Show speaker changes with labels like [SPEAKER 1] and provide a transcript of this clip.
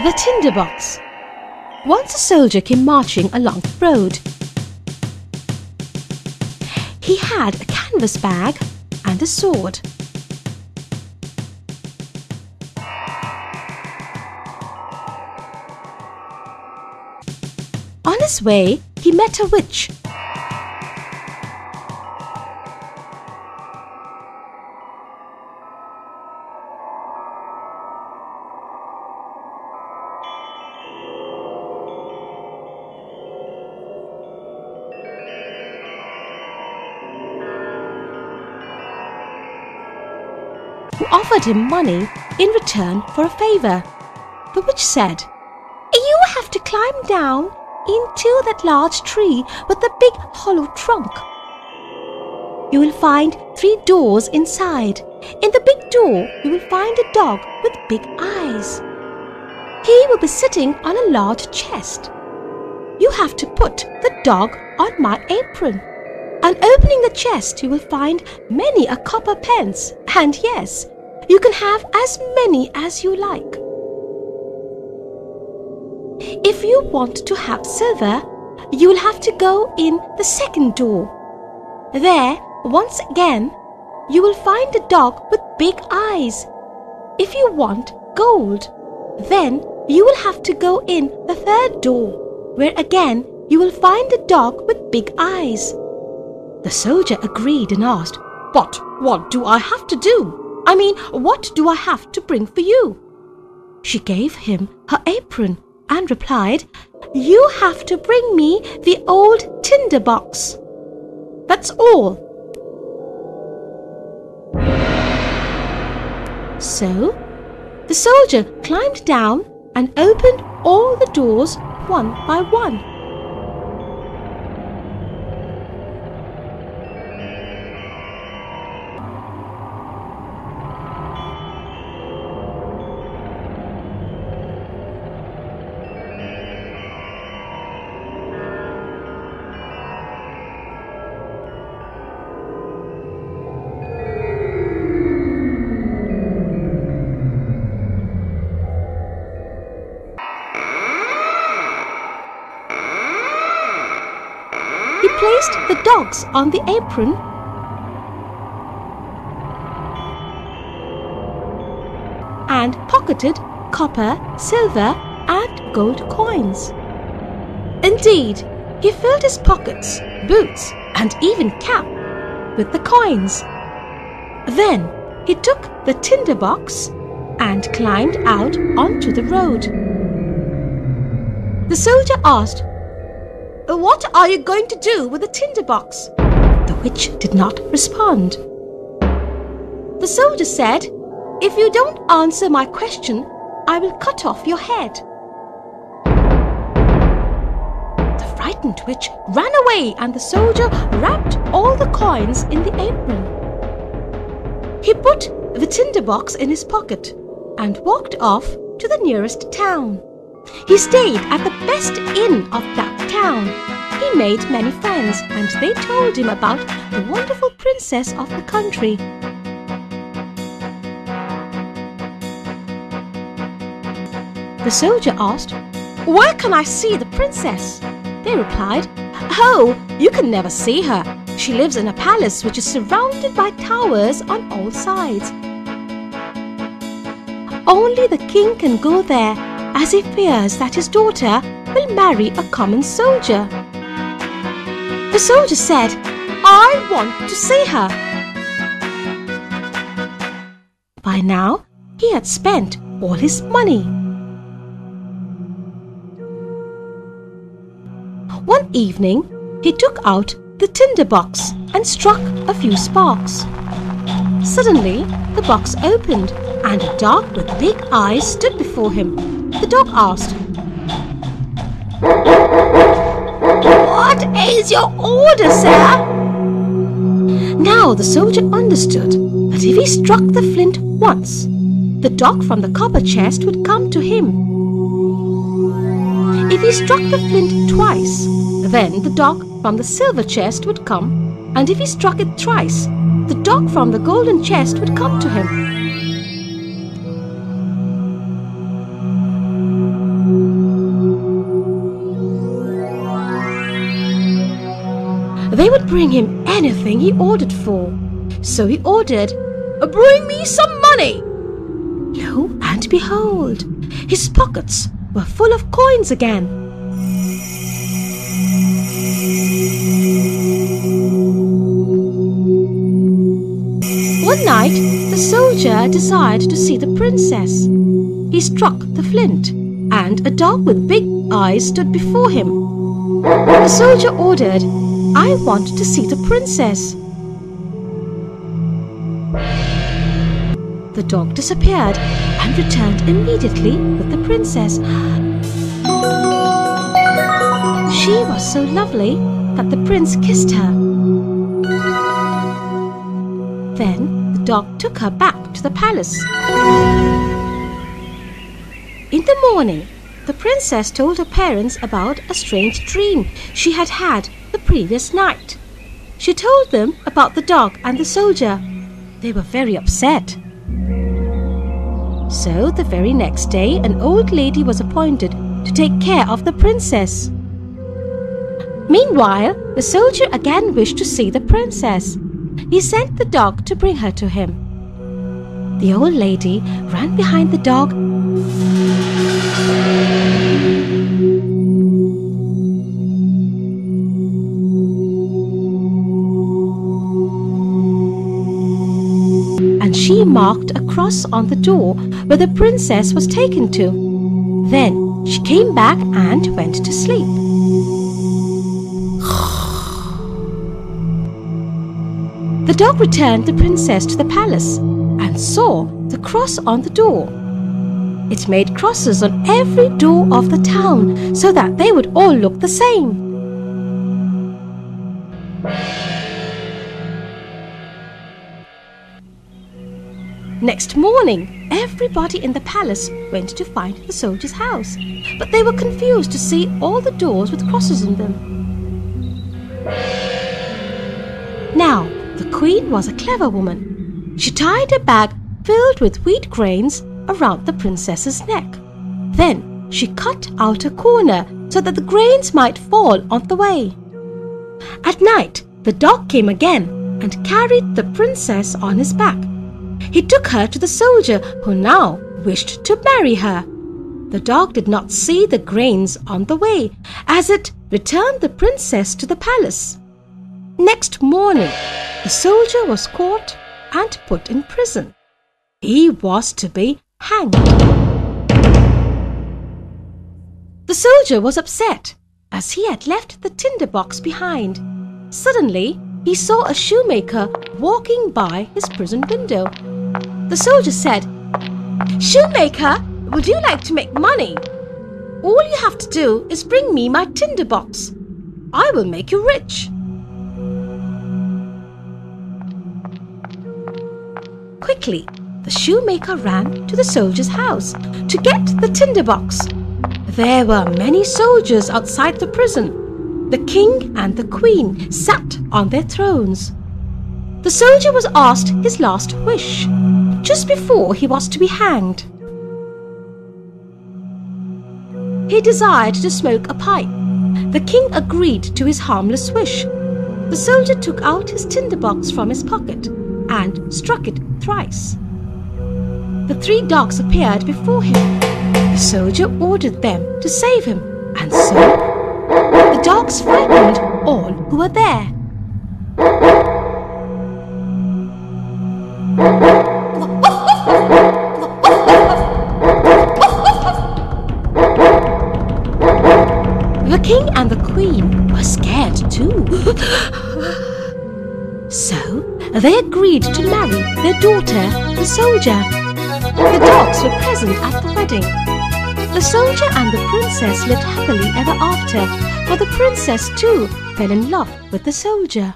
[SPEAKER 1] The Tinderbox. Once a soldier came marching along the road. He had a canvas bag and a sword. On his way, he met a witch. Who offered him money in return for a favor. The witch said, "You have to climb down into that large tree with the big hollow trunk. You will find 3 doors inside. In the big door, you will find a dog with big eyes. He will be sitting on a large chest. You have to put the dog on my apron. On opening the chest, you will find many a copper pence, and yes, you can have as many as you like. If you want to have silver, you will have to go in the second door. There, once again, you will find a dog with big eyes. If you want gold, then you will have to go in the third door, where again you will find a dog with big eyes." The soldier agreed and asked, "But what do I have to do? What do I have to bring for you?" She gave him her apron and replied, "You have to bring me the old tinderbox. That's all." So, the soldier climbed down and opened all the doors one by one. He placed the dogs on the apron and pocketed copper, silver, and gold coins. Indeed, he filled his pockets, boots, and even cap with the coins. Then he took the tinderbox and climbed out onto the road. The soldier asked, "What are you going to do with the tinderbox?" The witch did not respond. The soldier said, "If you don't answer my question, I will cut off your head." The frightened witch ran away and the soldier wrapped all the coins in the apron. He put the tinderbox in his pocket and walked off to the nearest town. He stayed at the best inn of that town. He made many friends and they told him about the wonderful princess of the country. The soldier asked, "Where can I see the princess?" They replied, "Oh, you can never see her. She lives in a palace which is surrounded by towers on all sides. Only the king can go there, as he fears that his daughter will marry a common soldier." The soldier said, "I want to see her." By now, he had spent all his money. One evening, he took out the tinderbox and struck a few sparks. Suddenly, the box opened and a dog with big eyes stood before him. The dog asked, "What is your order, sir?" Now the soldier understood that if he struck the flint once, the dog from the copper chest would come to him. If he struck the flint twice, then the dog from the silver chest would come, and if he struck it thrice, the dog from the golden chest would come to him. they would bring him anything he ordered for. So he ordered, "Bring me some money." Lo and behold, his pockets were full of coins again. One night, the soldier desired to see the princess. He struck the flint, and a dog with big eyes stood before him. The soldier ordered, "I want to see the princess." The dog disappeared and returned immediately with the princess. She was so lovely that the prince kissed her. Then the dog took her back to the palace. In the morning, the princess told her parents about a strange dream she had had the previous night. She told them about the dog and the soldier. They were very upset. So the very next day, an old lady was appointed to take care of the princess. Meanwhile, the soldier again wished to see the princess. He sent the dog to bring her to him. The old lady ran behind the dog and she marked a cross on the door where the princess was taken to. Then she came back and went to sleep. The dog returned the princess to the palace and saw the cross on the door. It made crosses on every door of the town so that they would all look the same. Next morning, everybody in the palace went to find the soldier's house, but they were confused to see all the doors with crosses on them. Now, the queen was a clever woman. She tied a bag filled with wheat grains around the princess's neck. Then she cut out a corner so that the grains might fall on the way. At night, the dog came again and carried the princess on his back. He took her to the soldier, who now wished to marry her. The dog did not see the grains on the way, as it returned the princess to the palace. Next morning, the soldier was caught and put in prison. He was to be hanged. The soldier was upset, as he had left the tinderbox behind. Suddenly, he saw a shoemaker walking by his prison window. The soldier said, "Shoemaker, would you like to make money? All you have to do is bring me my tinderbox. I will make you rich." Quickly, the shoemaker ran to the soldier's house to get the tinderbox. There were many soldiers outside the prison. The king and the queen sat on their thrones. The soldier was asked his last wish, just before he was to be hanged. He desired to smoke a pipe. The king agreed to his harmless wish. The soldier took out his tinderbox from his pocket and struck it thrice. The 3 dogs appeared before him. The soldier ordered them to save him, and so the dogs frightened all who were there. The king and the queen were scared too. So they agreed to marry their daughter, the soldier. The dogs were present at the wedding. The soldier and the princess lived happily ever after, for the princess too fell in love with the soldier.